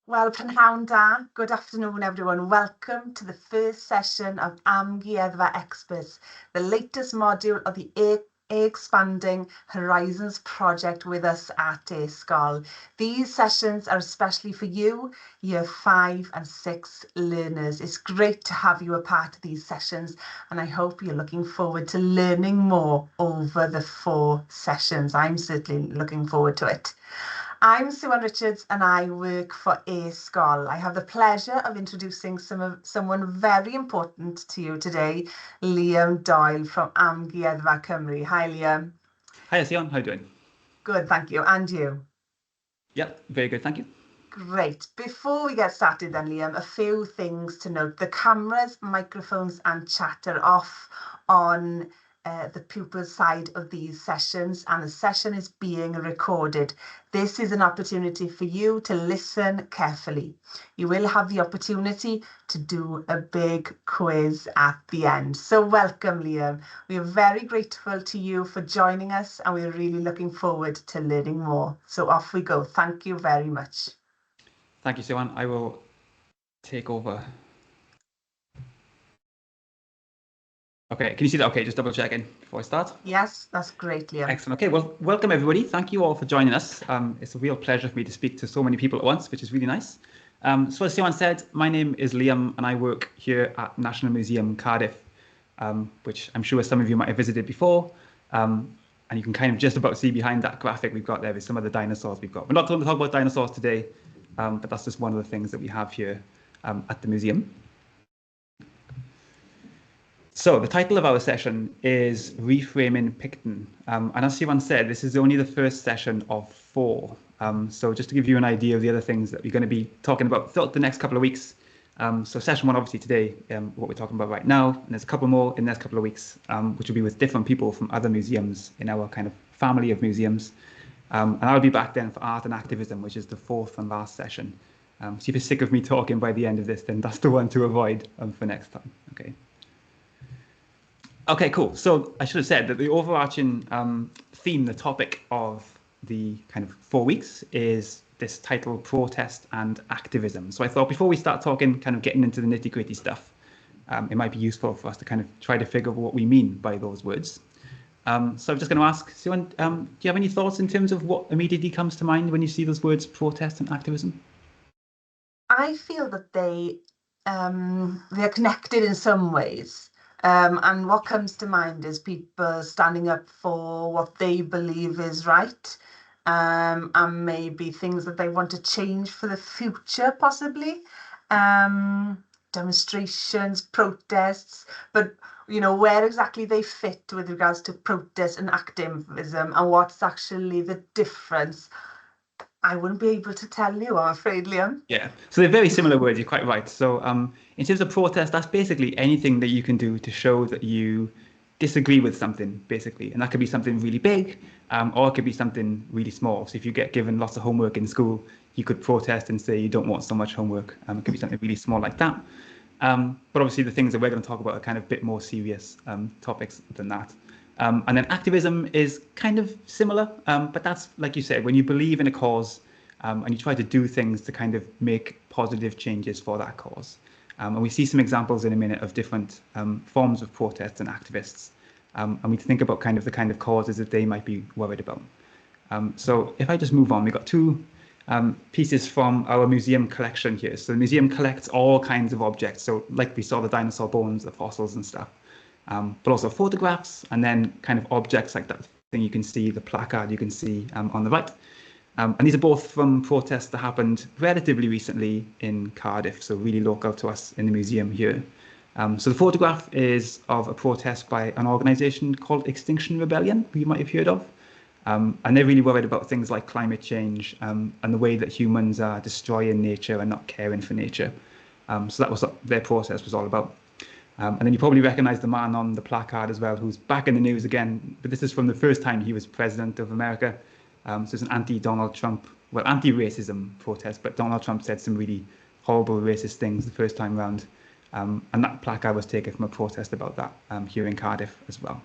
Well, prynhawn da. Good afternoon, everyone. Welcome to the first session of Amgueddfa Experts, the latest module of the E-xpanding Horizons project with us at e-sgol. These sessions are especially for you, Year 5 and 6 learners. It's great to have you a part of these sessions, and I hope you're looking forward to learning more over the 4 sessions. I'm certainly looking forward to it. I'm Sue-Ann Richards and I work for e-sgol. I have the pleasure of introducing someone very important to you today, Liam Doyle from Amgueddfa Cymru. Hi, Liam. Hi, Sion. How are you doing? Good, thank you. And you? Yep, very good. Thank you. Great. Before we get started then, Liam, a few things to note. The cameras, microphones and chat are off on the pupils' side of these sessions, and the session is being recorded. This is an opportunity for you to listen carefully. You will have the opportunity to do a big quiz at the end. So welcome, Liam. We are very grateful to you for joining us, and we're really looking forward to learning more. So off we go. Thank you very much. Thank you, Sion. I will take over. Okay, can you see that? Okay, just double checking before I start. Yes, that's great, Liam. Excellent. Okay, well, welcome everybody. Thank you all for joining us. It's a real pleasure for me to speak to so many people at once, which is really nice. So as Sion said, my name is Liam and I work here at National Museum Cardiff, which I'm sure some of you might have visited before. And you can kind of just about see behind that graphic we've got there with some of the dinosaurs we've got. We're not going to talk about dinosaurs today, but that's just one of the things that we have here at the museum. So the title of our session is Reframing Picton. And as Sivan said, this is only the first session of 4. So just to give you an idea of the other things that we're going to be talking about throughout the next couple of weeks. So session 1, obviously today, what we're talking about right now, and there's a couple more in the next couple of weeks, which will be with different people from other museums in our kind of family of museums. And I'll be back then for art and activism, which is the 4th and last session. So if you're sick of me talking by the end of this, then that's the one to avoid for next time. Okay. Okay, cool. So I should have said that the overarching theme, the topic of the kind of 4 weeks is this title, Protest and Activism. So I thought before we start talking, kind of getting into the nitty gritty stuff, it might be useful for us to kind of try to figure out what we mean by those words. So I'm just going to ask, Siwan, do you have any thoughts in terms of what immediately comes to mind when you see those words, protest and activism? I feel that they're connected in some ways. And what comes to mind is people standing up for what they believe is right, and maybe things that they want to change for the future, possibly. Demonstrations, protests, but where exactly they fit with regards to protest and activism and what's actually the difference, I wouldn't be able to tell you, I'm afraid, Liam. Yeah, so they're very similar words, you're quite right. So in terms of protest, that's basically anything that you can do to show that you disagree with something, basically. And that could be something really big, or it could be something really small. So if you get given lots of homework in school, you could protest and say you don't want so much homework. It could be something really small like that. But obviously the things that we're going to talk about are kind of a bit more serious topics than that. And then activism is kind of similar, but that's, like you said, when you believe in a cause and you try to do things to kind of make positive changes for that cause. And we see some examples in a minute of different forms of protests and activists. And we think about kind of the kind of causes that they might be worried about. So if I just move on, we've got 2 pieces from our museum collection here. So the museum collects all kinds of objects. So like we saw the dinosaur bones, the fossils and stuff. But also photographs, and then kind of objects like that thing you can see, the placard you can see on the right. And these are both from protests that happened relatively recently in Cardiff, so really local to us in the museum here. So the photograph is of a protest by an organisation called Extinction Rebellion, who you might have heard of. And they're really worried about things like climate change and the way that humans are destroying nature and not caring for nature. So that was what their protest was all about. And then you probably recognize the man on the placard as well, who's back in the news again. But this is from the first time he was president of America. So it's an anti-Donald Trump, well, anti-racism protest. But Donald Trump said some really horrible racist things the first time round. And that placard was taken from a protest about that here in Cardiff as well.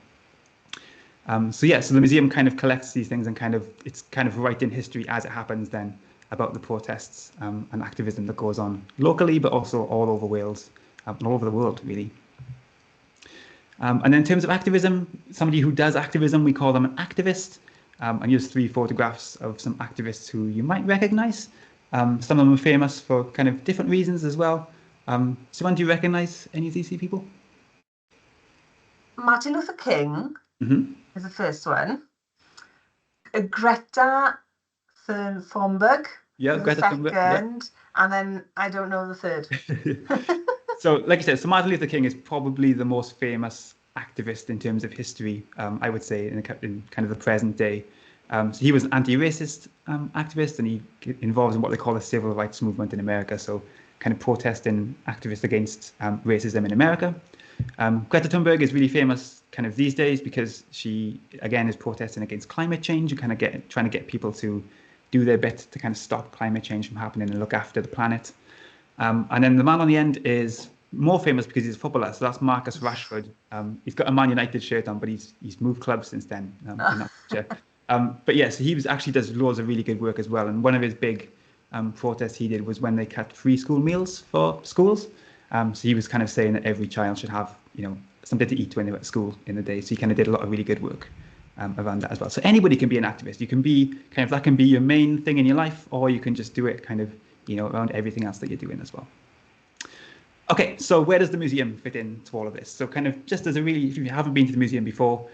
So the museum kind of collects these things and it's kind of writing history as it happens then. about the protests and activism that goes on locally, but also all over Wales and all over the world, really. And then in terms of activism, somebody who does activism, we call them an activist. And here's 3 photographs of some activists who you might recognize. Some of them are famous for kind of different reasons as well. So, do you recognize any of these people? Martin Luther King is the first one. Greta Thunberg. Yeah, Greta Thunberg. Second, and then I don't know the third. So, like you said, so Martin Luther King is probably the most famous activist in terms of history, I would say, in kind of the present day. So he was an anti-racist activist, and he involved in what they call the civil rights movement in America. So, kind of protesting activists against racism in America. Greta Thunberg is really famous kind of these days because she, again, is protesting against climate change and kind of trying to get people to do their bit to kind of stop climate change from happening and look after the planet. And then the man on the end is more famous because he's a footballer. So that's Marcus Rashford. He's got a Man United shirt on, but he's moved clubs since then. In that picture. But yeah, so he actually does loads of really good work as well. And one of his big protests he did was when they cut free school meals for schools. So he was kind of saying that every child should have, something to eat when they were at school in the day. So he kind of did a lot of really good work around that as well. So anybody can be an activist. You can be that can be your main thing in your life, or you can just do it kind of, around everything else that you're doing as well. Okay, so where does the museum fit into all of this? So kind of just as if you haven't been to the museum before,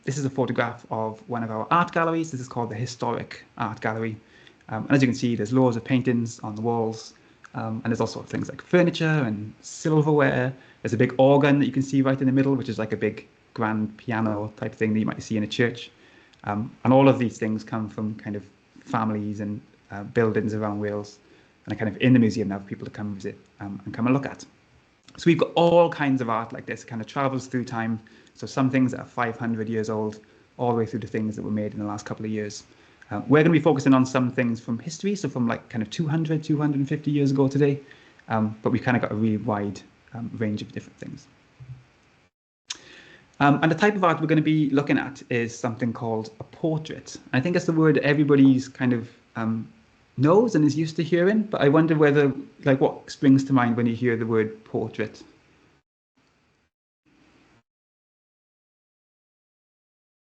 this is a photograph of one of our art galleries. This is called the Historic Art Gallery. And as you can see, there's loads of paintings on the walls. And there's also things like furniture and silverware. There's a big organ that you can see right in the middle, which is like a big grand piano type thing that you might see in a church. And all of these things come from kind of families and buildings around Wales, and are kind of in the museum now for people to come visit and come and look at. So we've got all kinds of art like this. It kind of travels through time. So some things that are 500 years old, all the way through to things that were made in the last couple of years. We're going to be focusing on some things from history, so from like kind of 200, 250 years ago today, but we've kind of got a really wide range of different things. And the type of art we're going to be looking at is something called a portrait. I think it's the word everybody's kind of knows and is used to hearing, but I wonder whether, like, what springs to mind when you hear the word portrait?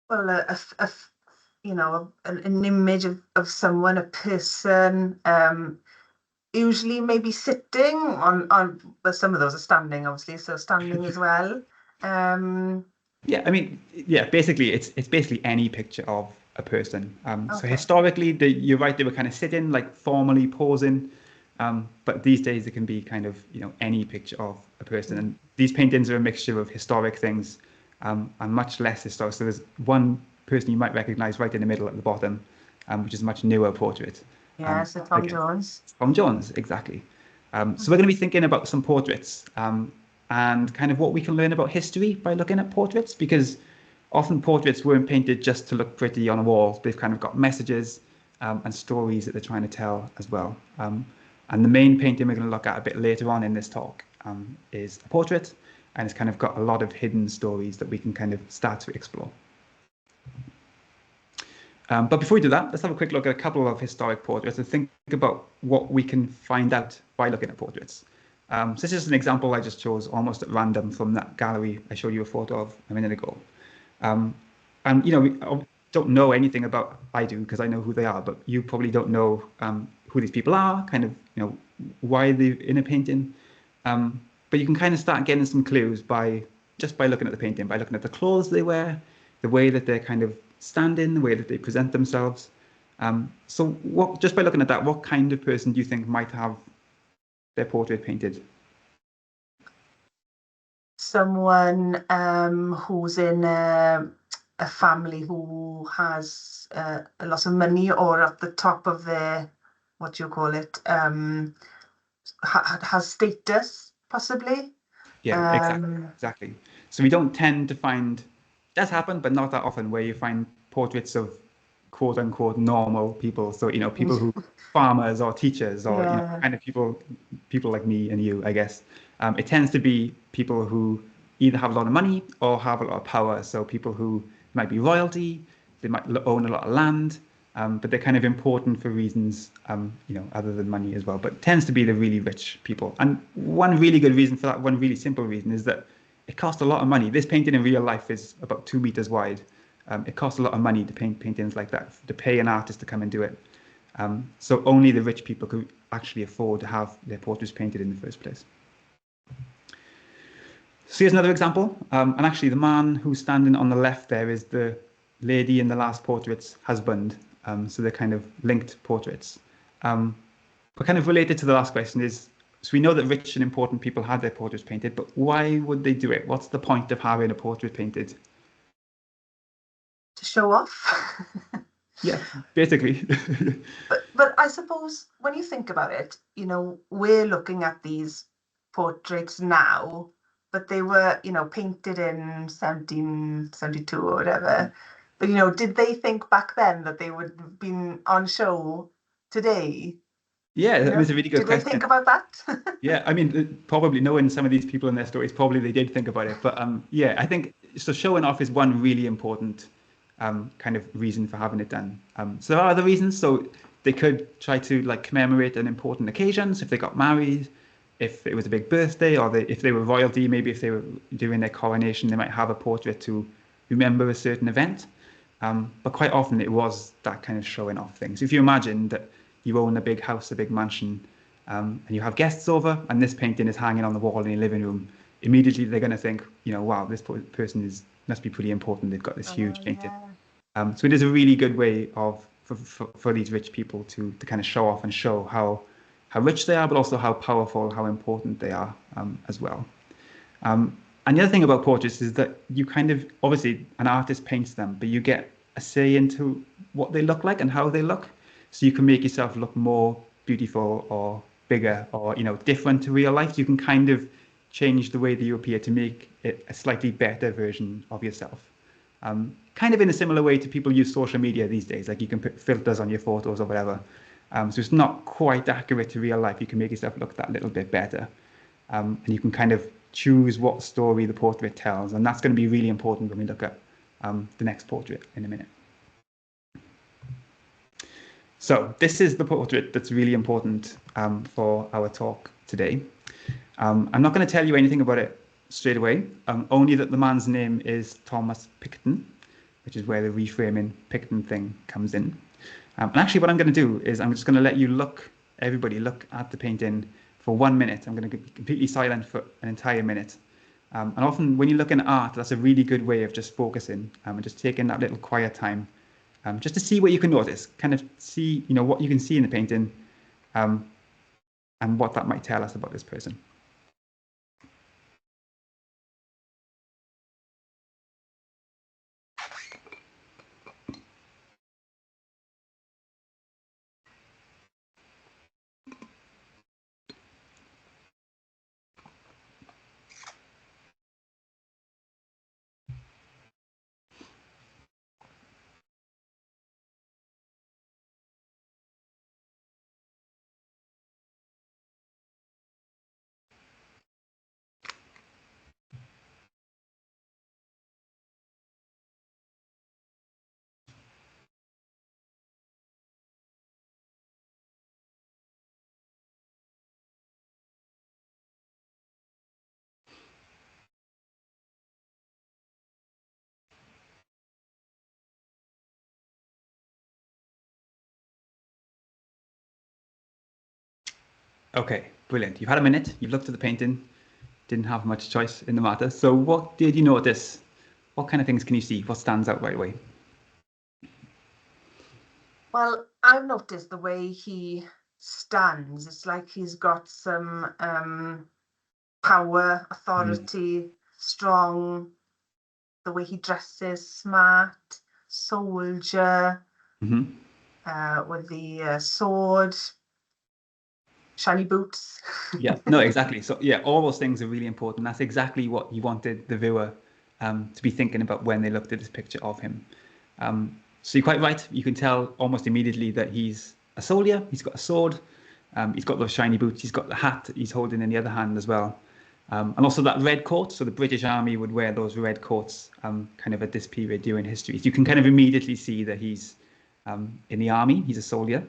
Well, an image of someone, a person, usually maybe sitting on, well, some of those are standing, obviously, so standing as well. Yeah, I mean, yeah, basically, it's basically any picture of a person. Okay. So historically, you're right, they were kind of sitting, like formally posing, but these days it can be kind of, any picture of a person. And these paintings are a mixture of historic things and much less historic. So there's one person you might recognize right in the middle at the bottom, which is a much newer portrait. Yeah, so Tom Jones. Tom Jones, exactly. So we're going to be thinking about some portraits and kind of what we can learn about history by looking at portraits, because often portraits weren't painted just to look pretty on a wall. They've kind of got messages and stories that they're trying to tell as well. And the main painting we're going to look at a bit later on in this talk is a portrait, and it's kind of got a lot of hidden stories that we can kind of start to explore. But before we do that, let's have a quick look at a couple of historic portraits and think about what we can find out by looking at portraits. So this is an example I just chose almost at random from that gallery I showed you a photo of a minute ago. And, we don't know anything about, I do, because I know who they are, but you probably don't know who these people are, kind of, why they're in a painting. But you can kind of start getting some clues just by looking at the painting, by looking at the clothes they wear, the way that they're kind of standing, the way that they present themselves. So just by looking at that, what kind of person do you think might have their portrait painted? Someone who's in a family who has a lot of money, or at the top of their, what do you call it, has status, possibly. Yeah, exactly. So we don't tend to find, does happen, but not that often, where you find portraits of quote unquote normal people. So, people who farmers or teachers or kind of people like me and you, I guess. It tends to be people who either have a lot of money or have a lot of power. So people who might be royalty, they might own a lot of land, but they're kind of important for reasons, other than money as well. But it tends to be the really rich people. And one really good reason for that, one really simple reason, is that it costs a lot of money. This painting in real life is about 2 meters wide. It costs a lot of money to paint paintings like that, to pay an artist to come and do it. So only the rich people could actually afford to have their portraits painted in the first place. So here's another example. And actually the man who's standing on the left there is the lady in the last portrait's husband. So they're kind of linked portraits. But kind of related to the last question is, so we know that rich and important people had their portraits painted, but why would they do it? What's the point of having a portrait painted? To show off. Yeah, basically. but I suppose when you think about it, we're looking at these portraits now, but they were, painted in 1772 or whatever. But, did they think back then that they would have been on show today? Yeah, that was a really good question. Did they think about that? Yeah, I mean, probably knowing some of these people in their stories, probably they did think about it. But yeah, I think so. Showing off is one really important kind of reason for having it done. So there are other reasons. So they could try to commemorate an important occasions, if they got married, if it was a big birthday, or if they were royalty, maybe if they were doing their coronation, they might have a portrait to remember a certain event. But quite often it was that kind of showing off thing. So if you imagine that you own a big house, a big mansion, and you have guests over, and this painting is hanging on the wall in your living room, immediately they're going to think, wow, this person must be pretty important. They've got this huge painting. Yeah. So it is a really good way for these rich people to kind of show off and show how rich they are, but also how powerful, how important they are as well. And the other thing about portraits is that you kind of, obviously an artist paints them, but you get a say into what they look like and how they look. So you can make yourself look more beautiful or bigger or, different to real life. You can kind of change the way that you appear to make it a slightly better version of yourself. Kind of in a similar way to people use social media these days, like you can put filters on your photos or whatever. So it's not quite accurate to real life. You can make yourself look that little bit better. And you can kind of choose what story the portrait tells. And that's going to be really important when we look at the next portrait in a minute. So this is the portrait that's really important for our talk today. I'm not going to tell you anything about it straight away, only that the man's name is Thomas Picton, which is where the reframing Picton thing comes in. And actually what I'm going to do is I'm just going to let you everybody look at the painting for 1 minute. I'm going to be completely silent for an entire minute. And often when you look in art, that's a really good way of just focusing and just taking that little quiet time. Just to see what you can notice, kind of see, what you can see in the painting and what that might tell us about this person. Okay, brilliant. You've had a minute, you've looked at the painting, didn't have much choice in the matter. So what did you notice? What kind of things can you see? What stands out right away? Well, I've noticed the way he stands. It's like he's got some power, authority, strong. The way he dresses, smart, soldier, with the sword, shiny boots. Yeah, no, exactly. So yeah, all those things are really important. That's exactly what you wanted the viewer to be thinking about when they looked at this picture of him. So you're quite right. You can tell almost immediately that he's a soldier. He's got a sword. He's got those shiny boots. He's got the hat he's holding in the other hand as well. And also that red coat. So the British Army would wear those red coats kind of at this period during history. So you can kind of immediately see that he's in the army. He's a soldier.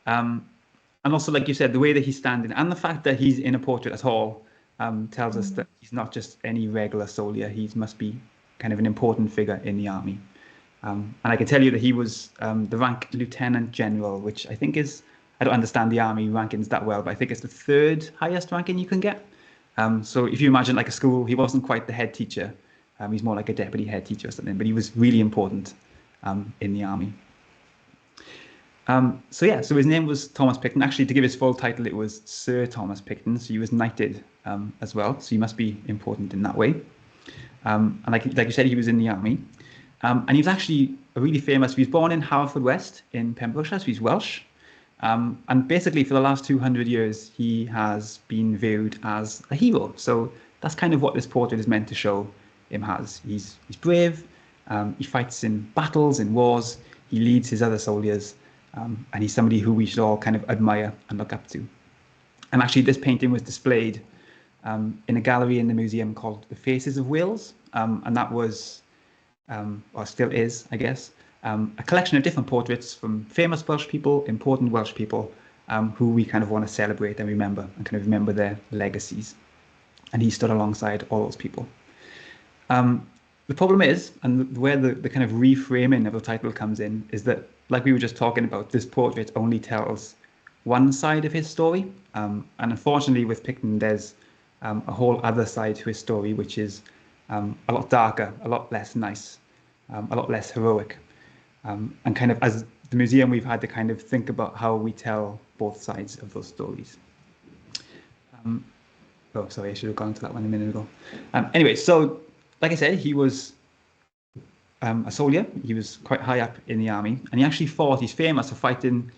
And also, like you said, the way that he's standing and the fact that he's in a portrait at all tells us that he's not just any regular soldier. He must be kind of an important figure in the army. And I can tell you that he was the rank Lieutenant General, which I think is, I don't understand the army rankings that well, but I think it's the third highest ranking you can get. So if you imagine like a school, he wasn't quite the head teacher. He's more like a deputy head teacher or something, but he was really important in the army. So his name was Thomas Picton. Actually, to give his full title, it was Sir Thomas Picton. So he was knighted as well. So he must be important in that way. And like you said, he was in the army. And he was actually really famous. He was born in Haverfordwest in Pembrokeshire, so he's Welsh. And basically, for the last 200 years, he has been viewed as a hero. So that's kind of what this portrait is meant to show him as. He's brave. He fights in battles, in wars. He leads his other soldiers. And he's somebody who we should all kind of admire and look up to. And actually, this painting was displayed in a gallery in the museum called The Faces of Wales. And that was, or still is, I guess, a collection of different portraits from famous Welsh people, important Welsh people, who we kind of want to celebrate and remember, and kind of remember their legacies. And he stood alongside all those people. The problem is, and where the kind of reframing of the title comes in, is that, like we were just talking about, this portrait only tells one side of his story. And unfortunately with Picton, there's a whole other side to his story, which is a lot darker, a lot less nice, a lot less heroic. And kind of as the museum, we've had to kind of think about how we tell both sides of those stories. Oh, sorry, I should have gone to that one a minute ago. Anyway, so like I said, he was a soldier. He was quite high up in the army, and he actually fought. He's famous for fighting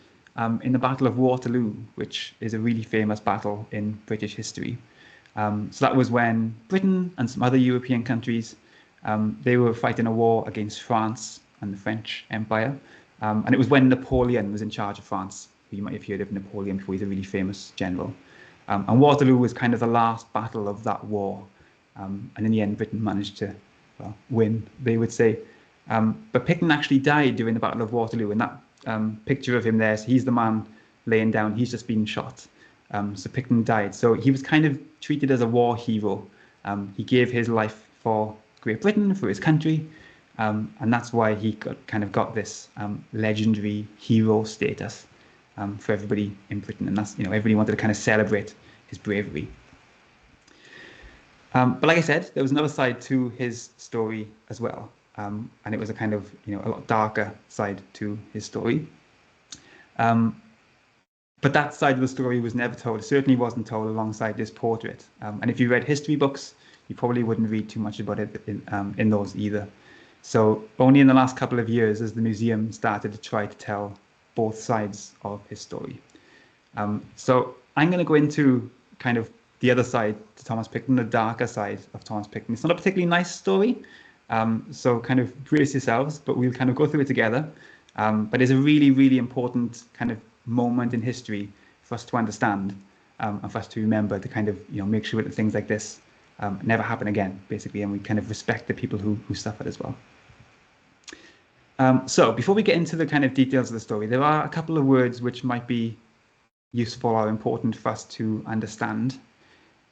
in the Battle of Waterloo, which is a really famous battle in British history. So that was when Britain and some other European countries, they were fighting a war against France and the French Empire. And it was when Napoleon was in charge of France. You might have heard of Napoleon before. He's a really famous general. And Waterloo was kind of the last battle of that war. And in the end, Britain managed to win, they would say. But Picton actually died during the Battle of Waterloo. And that picture of him there, so he's the man laying down. He's just been shot. So Picton died. So he was kind of treated as a war hero. He gave his life for Great Britain, for his country. And that's why he got this legendary hero status for everybody in Britain. And that's, everybody wanted to kind of celebrate his bravery. But like I said, there was another side to his story as well. And it was a kind of, a lot darker side to his story. But that side of the story was never told. It certainly wasn't told alongside this portrait. And if you read history books, you probably wouldn't read too much about it in those either. So only in the last couple of years has the museum started to try to tell both sides of his story. So I'm going to go into kind of the other side to Thomas Picton, the darker side of Thomas Picton. It's not a particularly nice story, so kind of brace yourselves, but we'll kind of go through it together. But it's a really, really important kind of moment in history for us to understand and for us to remember to kind of, make sure that things like this never happen again, basically, and we kind of respect the people who suffered as well. So before we get into the kind of details of the story, there are a couple of words which might be useful or important for us to understand.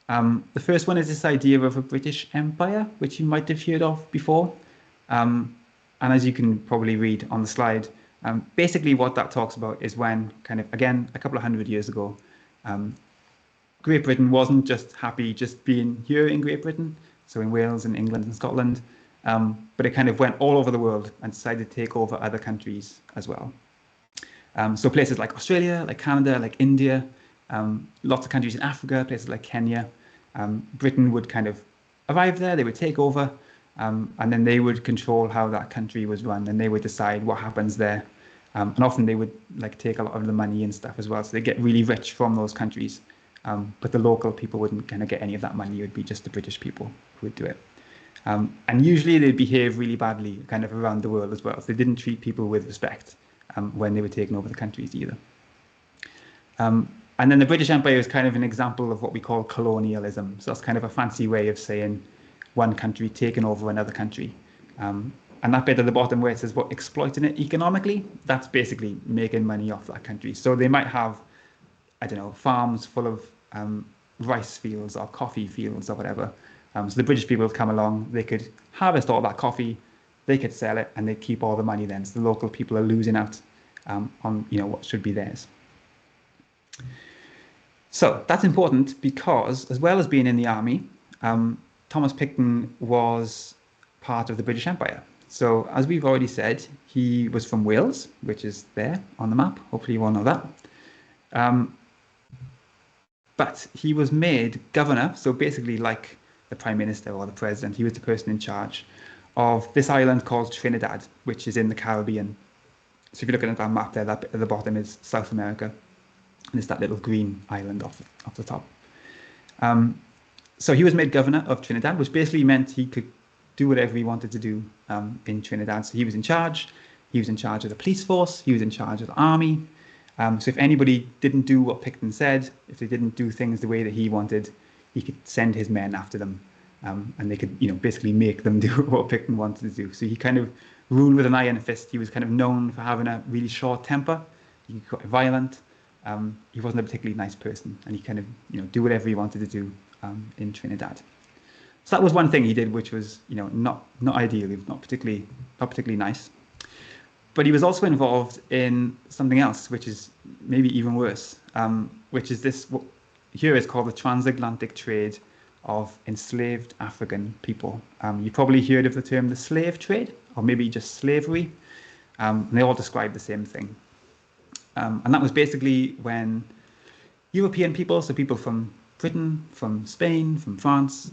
The first one is this idea of a British Empire, which you might have heard of before. And as you can probably read on the slide, basically what that talks about is when kind of, again, a couple of hundred years ago, Great Britain wasn't just happy just being here in Great Britain, so in Wales and England and Scotland, but it kind of went all over the world and decided to take over other countries as well. So places like Australia, like Canada, like India, lots of countries in Africa, places like Kenya, Britain would kind of arrive there, they would take over, and then they would control how that country was run, and they would decide what happens there. And often they would take a lot of the money and stuff as well, so they get really rich from those countries. But the local people wouldn't kind of get any of that money. It would be just the British people who would do it. And usually they'd behave really badly kind of around the world as well. So they didn't treat people with respect when they were taking over the countries either. And then the British Empire is kind of an example of what we call colonialism. So that's kind of a fancy way of saying one country taking over another country. And that bit at the bottom where it says what exploiting it economically, that's basically making money off that country. So they might have, I don't know, farms full of rice fields or coffee fields or whatever. So the British people would come along, they could harvest all that coffee, they could sell it, and they'd keep all the money then. So the local people are losing out on what should be theirs. So that's important because, as well as being in the army, Thomas Picton was part of the British Empire. So as we've already said, he was from Wales, which is there on the map. Hopefully you all know that. But he was made governor, so basically like the Prime Minister or the President, he was the person in charge of this island called Trinidad, which is in the Caribbean. So if you're looking at that map there, that bit at the bottom is South America. And it's that little green island off the top. So he was made governor of Trinidad, which basically meant he could do whatever he wanted to do in Trinidad. So he was in charge. He was in charge of the police force. He was in charge of the army. So if anybody didn't do what Picton said, if they didn't do things the way that he wanted, he could send his men after them. And they could, basically make them do what Picton wanted to do. So he kind of ruled with an iron fist. He was kind of known for having a really short temper. He got violent. He wasn't a particularly nice person, and he kind of, do whatever he wanted to do in Trinidad. So that was one thing he did, which was, not ideal, not particularly nice. But he was also involved in something else, which is maybe even worse, which is this. What here is called the transatlantic trade of enslaved African people. You probably heard of the term the slave trade, or maybe just slavery. And they all describe the same thing. And that was basically when European people, so people from Britain, from Spain, from France,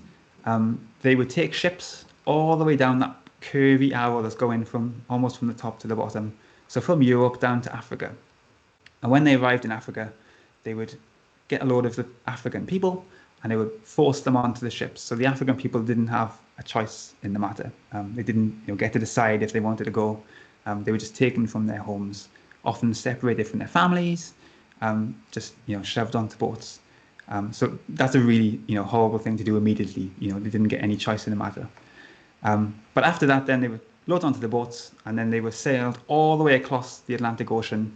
they would take ships all the way down that curvy arrow that's going almost from the top to the bottom. So from Europe down to Africa. And when they arrived in Africa, they would get a load of the African people and they would force them onto the ships. So the African people didn't have a choice in the matter. They didn't get to decide if they wanted to go. They were just taken from their homes, often separated from their families, just shoved onto boats. So that's a really horrible thing to do immediately. They didn't get any choice in the matter. But after that, then they were loaded onto the boats, and then they were sailed all the way across the Atlantic Ocean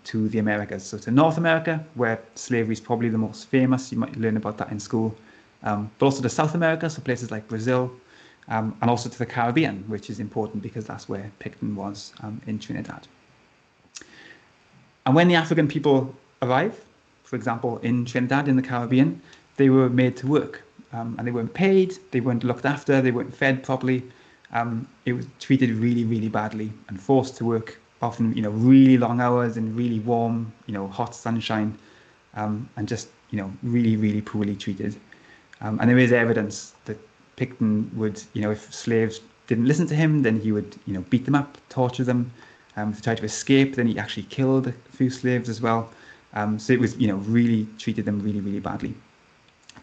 to the Americas. So to North America, where slavery is probably the most famous. You might learn about that in school. But also to South America, so places like Brazil, and also to the Caribbean, which is important because that's where Picton was in Trinidad. And when the African people arrive, for example, in Trinidad, in the Caribbean, they were made to work. And they weren't paid, they weren't looked after, they weren't fed properly. It was treated really, really badly and forced to work often, really long hours in really warm, hot sunshine, and just, really, really poorly treated. And there is evidence that Picton would, if slaves didn't listen to him, then he would, beat them up, torture them. If they tried to escape, then he actually killed a few slaves as well. So it was, really treated them really, really badly.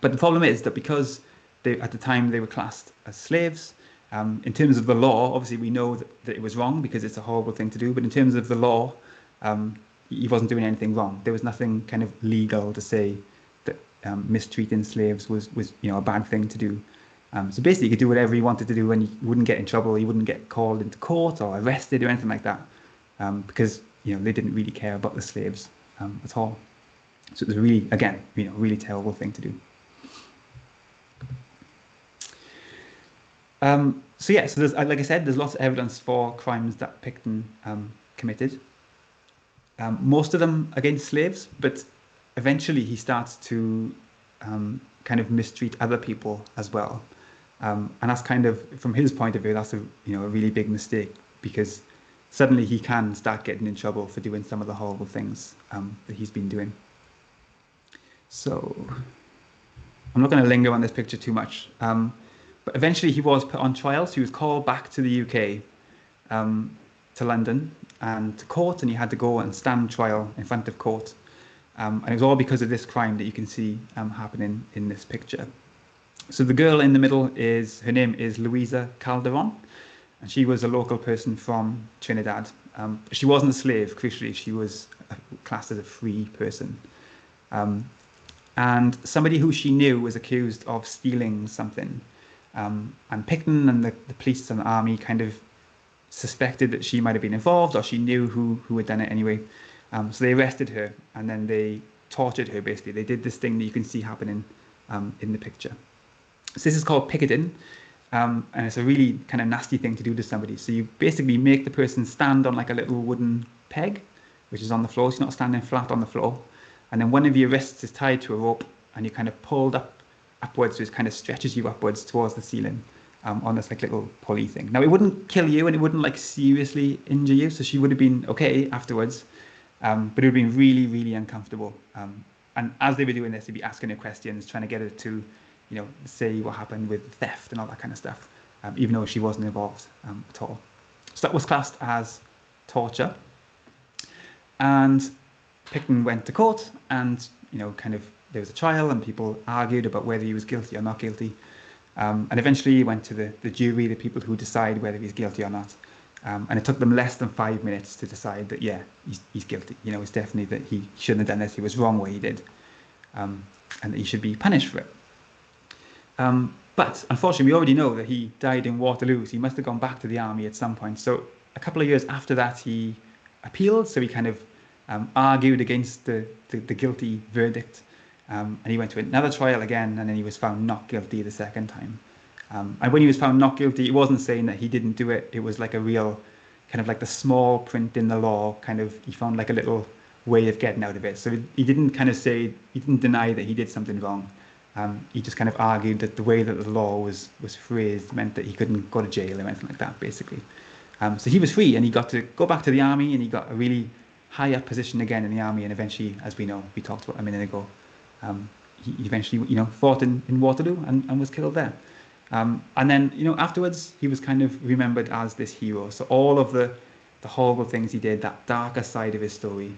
But the problem is that because at the time they were classed as slaves, in terms of the law, obviously we know that it was wrong because it's a horrible thing to do. But in terms of the law, he wasn't doing anything wrong. There was nothing kind of legal to say that mistreating slaves was a bad thing to do. So basically, he could do whatever he wanted to do, and he wouldn't get in trouble. He wouldn't get called into court or arrested or anything like that, because they didn't really care about the slaves at all. So it was really, again, really terrible thing to do. So there's, like I said, there's lots of evidence for crimes that Picton committed. Most of them against slaves, but eventually he starts to kind of mistreat other people as well. And that's kind of, from his point of view, that's a really big mistake, because suddenly he can start getting in trouble for doing some of the horrible things that he's been doing. So I'm not going to linger on this picture too much. But eventually he was put on trial, so he was called back to the UK, to London and to court, and he had to go and stand trial in front of court. And it was all because of this crime that you can see happening in this picture. So the girl in the middle her name is Louisa Calderon, and she was a local person from Trinidad. She wasn't a slave, crucially, she was classed as a free person. And somebody who she knew was accused of stealing something. And Picton and the police and the army kind of suspected that she might have been involved, or she knew who had done it anyway. So they arrested her, and then they tortured her, basically. They did this thing that you can see happening in the picture. So this is called picketing, and it's a really kind of nasty thing to do to somebody. So you basically make the person stand on like a little wooden peg, which is on the floor, so you're not standing flat on the floor. And then one of your wrists is tied to a rope, and you're kind of pulled upwards, so it kind of stretches you upwards towards the ceiling on this like little pulley thing. Now, it wouldn't kill you, and it wouldn't like seriously injure you, so she would have been okay afterwards, but it would have been really, really uncomfortable. And as they were doing this, they'd be asking her questions, trying to get her to, say what happened with theft and all that kind of stuff, even though she wasn't involved at all. So that was classed as torture. And Picton went to court, and there was a trial, and people argued about whether he was guilty or not guilty. And eventually he went to the jury, the people who decide whether he's guilty or not. And it took them less than 5 minutes to decide that, yeah, he's guilty. It's definitely that he shouldn't have done this. He was wrong what he did, and that he should be punished for it. But unfortunately, we already know that he died in Waterloo, so he must have gone back to the army at some point. So a couple of years after that, he appealed. So he kind of argued against the guilty verdict. And he went to another trial again, and then he was found not guilty the second time. And when he was found not guilty, it wasn't saying that he didn't do it. It was like a real, kind of like the small print in the law, he found like a little way of getting out of it. So he didn't he didn't deny that he did something wrong. He just kind of argued that the way that the law was phrased meant that he couldn't go to jail or anything like that, basically. So he was free, and he got to go back to the army, and he got a really high up position again in the army. And eventually, as we know, we talked about a minute ago, he eventually, fought in Waterloo and was killed there. And then, afterwards, he was kind of remembered as this hero. So all of the horrible things he did, that darker side of his story,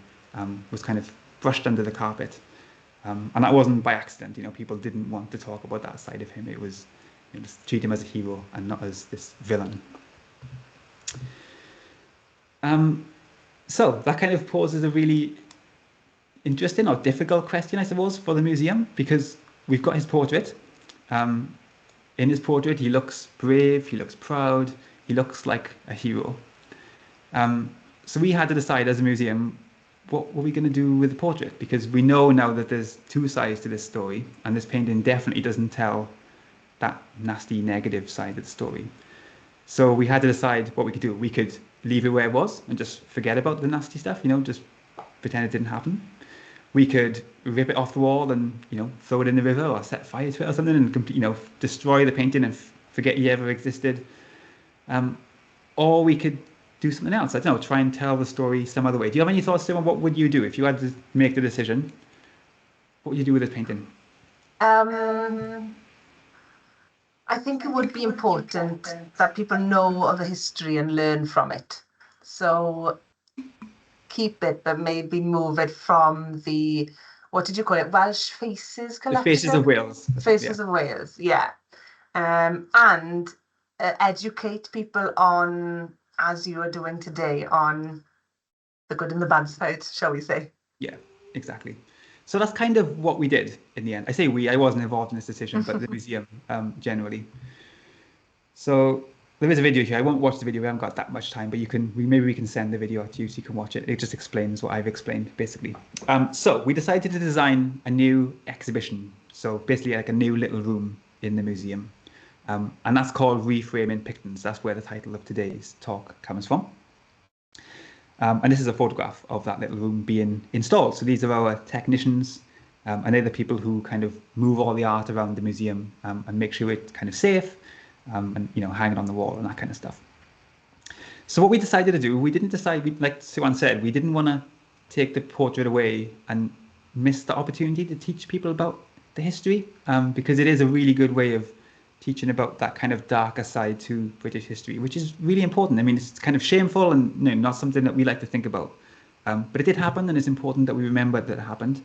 was kind of brushed under the carpet. And that wasn't by accident. People didn't want to talk about that side of him. It was, just treat him as a hero and not as this villain. So that kind of poses a really interesting or difficult question, I suppose, for the museum, because we've got his portrait. In his portrait, he looks brave, he looks proud, he looks like a hero. So we had to decide as a museum, what were we going to do with the portrait? Because we know now that there's two sides to this story, and this painting definitely doesn't tell that nasty negative side of the story. So we had to decide what we could do. We could leave it where it was and just forget about the nasty stuff, just pretend it didn't happen. We could rip it off the wall and, throw it in the river or set fire to it or something and, destroy the painting and forget he ever existed. Or we could do something else. I don't know, try and tell the story some other way. Do you have any thoughts, Simon? What would you do if you had to make the decision? What would you do with this painting? I think it would be important that people know of the history and learn from it. So keep it, but maybe move it from the, what did you call it, Welsh Faces collection? The Faces of Wales. Faces of Wales, yeah. And educate people on, as you are doing today, on the good and the bad sides, shall we say. Yeah, exactly. So that's kind of what we did in the end. I say we, I wasn't involved in this decision, but the museum generally. So there is a video here. I won't watch the video. We haven't got that much time, but maybe we can send the video to you so you can watch it. It just explains what I've explained, basically. So we decided to design a new exhibition. So basically like a new little room in the museum. And that's called Reframing Pictons. That's where the title of today's talk comes from. And this is a photograph of that little room being installed. So these are our technicians, and they're the people who kind of move all the art around the museum and make sure it's kind of safe, and hang it on the wall and that kind of stuff. So what we decided to do, we didn't decide, like Suan said, we didn't want to take the portrait away and miss the opportunity to teach people about the history, because it is a really good way of teaching about that kind of darker side to British history, which is really important. I mean, it's kind of shameful and not something that we like to think about. But it did happen, and it's important that we remember that it happened.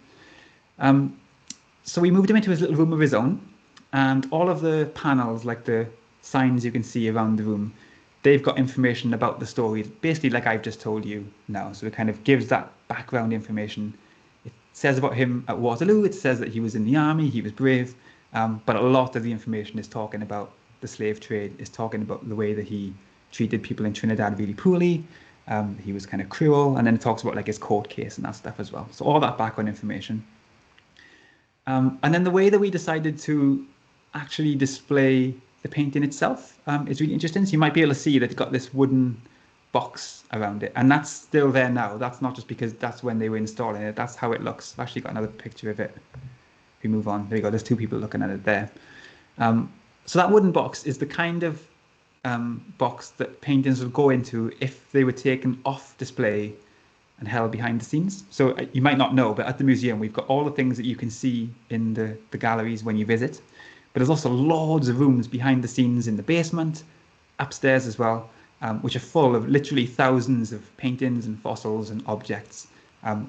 So we moved him into his little room of his own, and all of the panels, like the signs you can see around the room, they've got information about the story, basically like I've just told you now. So it kind of gives that background information. It says about him at Waterloo, it says that he was in the army, he was brave, but a lot of the information is talking about the slave trade, is talking about the way that he treated people in Trinidad really poorly. He was kind of cruel, and then it talks about like his court case and that stuff as well. So all that background information. And then the way that we decided to actually display the painting itself is really interesting. So you might be able to see that it's got this wooden box around it, and that's still there now. That's not just because that's when they were installing it. That's how it looks. I've actually got another picture of it. If we move on, there you go. There's two people looking at it there. So that wooden box is the kind of box that paintings would go into if they were taken off display and held behind the scenes. So you might not know, but at the museum, we've got all the things that you can see in the galleries when you visit. But there's also loads of rooms behind the scenes in the basement, upstairs as well, which are full of literally thousands of paintings and fossils and objects,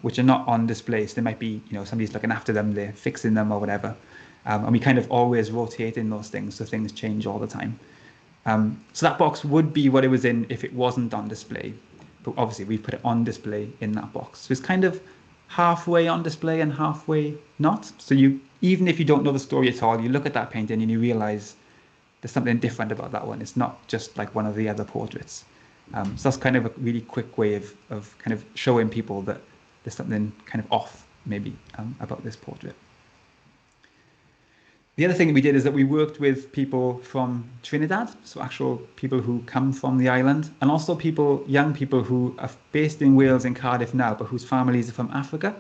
which are not on display. So they might be, somebody's looking after them, they're fixing them or whatever. And we kind of always rotate in those things, so things change all the time. So that box would be what it was in if it wasn't on display. But obviously we put it on display in that box. So it's kind of halfway on display and halfway not. So even if you don't know the story at all, you look at that painting and you realize there's something different about that one. It's not just like one of the other portraits. So that's kind of a really quick way of kind of showing people that there's something kind of off maybe about this portrait. The other thing that we did is that we worked with people from Trinidad, so actual people who come from the island, and also young people who are based in Wales and Cardiff now, but whose families are from Africa.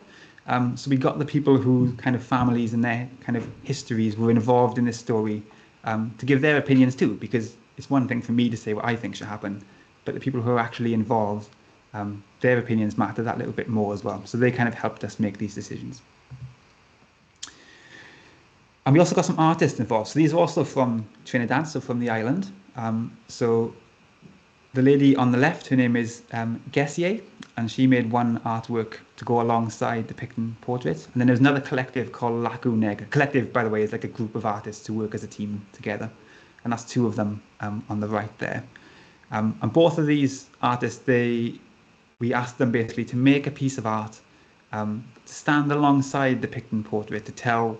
So we got the people who kind of families and their kind of histories were involved in this story to give their opinions too, because it's one thing for me to say what I think should happen, but the people who are actually involved, their opinions matter that little bit more as well. So they kind of helped us make these decisions. And we also got some artists involved. So these are also from Trinidad, so from the island. So the lady on the left, her name is Gessie, and she made one artwork to go alongside the Picton portrait. And then there's another collective called Laku Neg. Collective, by the way, is like a group of artists who work as a team together. And that's two of them on the right there. And both of these artists, we asked them basically to make a piece of art to stand alongside the Picton portrait to tell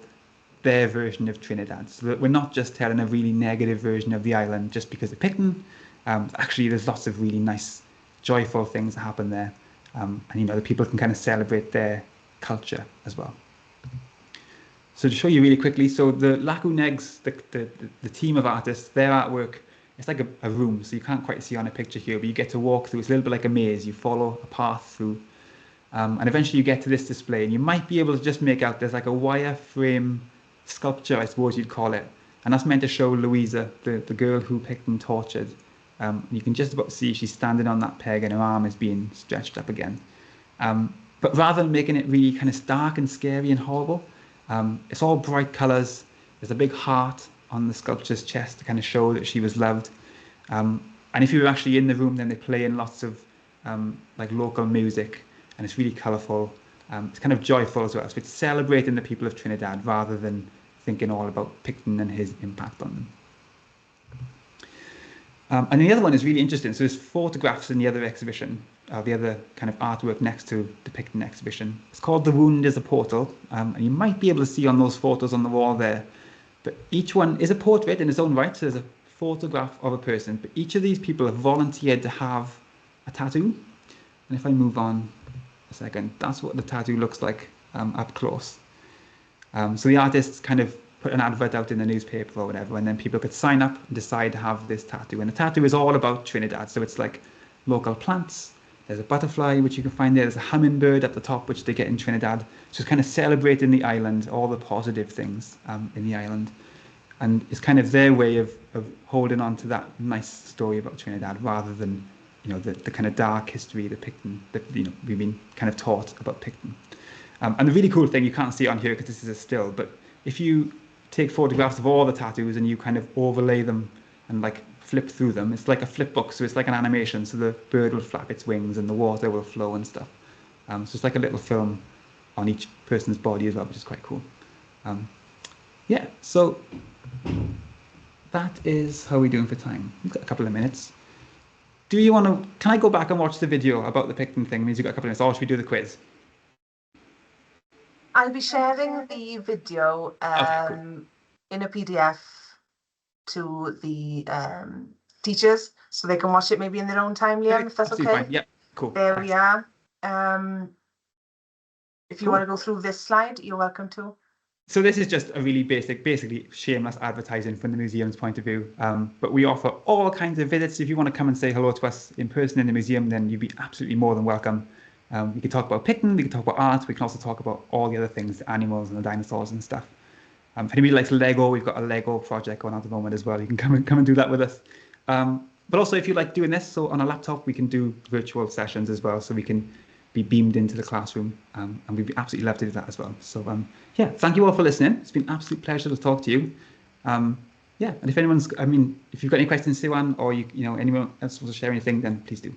their version of Trinidad, so that we're not just telling a really negative version of the island just because of Picton. Actually, there's lots of really nice, joyful things that happen there, and the people can kind of celebrate their culture as well. So to show you really quickly, so the Laku Negs, the team of artists, their artwork, it's like a room, so you can't quite see on a picture here, but you get to walk through. It's a little bit like a maze. You follow a path through, and eventually you get to this display, and you might be able to just make out there's like a wireframe sculpture, I suppose you'd call it, and that's meant to show Louisa, the girl who Picton tortured. You can just about see she's standing on that peg and her arm is being stretched up again. But rather than making it really kind of stark and scary and horrible, it's all bright colours. There's a big heart on the sculpture's chest to kind of show that she was loved. And if you were actually in the room, then they play in lots of like local music, and it's really colourful. It's kind of joyful as well. So it's celebrating the people of Trinidad rather than thinking all about Picton and his impact on them. And the other one is really interesting. So there's photographs in the other exhibition, the other kind of artwork next to the Picton exhibition. It's called The Wound is a Portal. And you might be able to see on those photos on the wall there, but each one is a portrait in its own right. So there's a photograph of a person, but each of these people have volunteered to have a tattoo. And if I move on a second, that's what the tattoo looks like up close. So the artists kind of put an advert out in the newspaper or whatever, and then people could sign up and decide to have this tattoo. And the tattoo is all about Trinidad. So it's like local plants. There's a butterfly, which you can find there. There's a hummingbird at the top, which they get in Trinidad. So it's kind of celebrating the island, all the positive things in the island. And it's kind of their way of holding on to that nice story about Trinidad rather than the kind of dark history that Picton, that we've been kind of taught about Picton. And the really cool thing, you can't see it on here because this is a still, but if you take photographs of all the tattoos and you kind of overlay them and like flip through them, it's like a flip book, so it's like an animation, so the bird will flap its wings and the water will flow and stuff. So it's like a little film on each person's body as well, which is quite cool. Yeah, so that is how we're doing for time. We've got a couple of minutes. Do you want to, can I go back and watch the video about the Picton thing? It means you've got a couple of minutes, or should we do the quiz? I'll be sharing the video Okay, cool. in a PDF to the teachers, so they can watch it maybe in their own time, Liam, if that's Absolutely okay. fine. Yep, cool. There we are. If you Cool. want to go through this slide, you're welcome to. So this is just a really basically shameless advertising from the museum's point of view. But we offer all kinds of visits. If you want to come and say hello to us in person in the museum, then you'd be absolutely more than welcome. We can talk about Picton, we can talk about art, we can also talk about all the other things, the animals and the dinosaurs and stuff. If anybody likes Lego, we've got a Lego project going on at the moment as well. You can come and do that with us. But also, if you like doing this, so on a laptop, we can do virtual sessions as well, so we can be beamed into the classroom, and we'd absolutely love to do that as well. So yeah, thank you all for listening. It's been an absolute pleasure to talk to you. Yeah, and if anyone's, if you've got any questions, Siwan, or anyone else wants to share anything, then please do.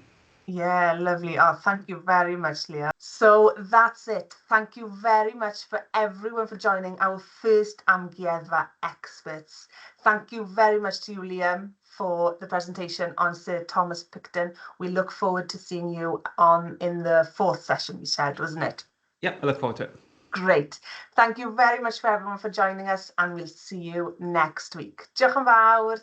Yeah, lovely. Oh, thank you very much, Leah. So that's it. Thank you very much for everyone for joining our first Amgueddfa Experts. Thank you very much to you, Liam, for the presentation on Sir Thomas Picton. We look forward to seeing you in the 4th session, you said, wasn't it? Yep, I look forward to it. Great. Thank you very much for everyone for joining us, and we'll see you next week. Diolch yn fawr.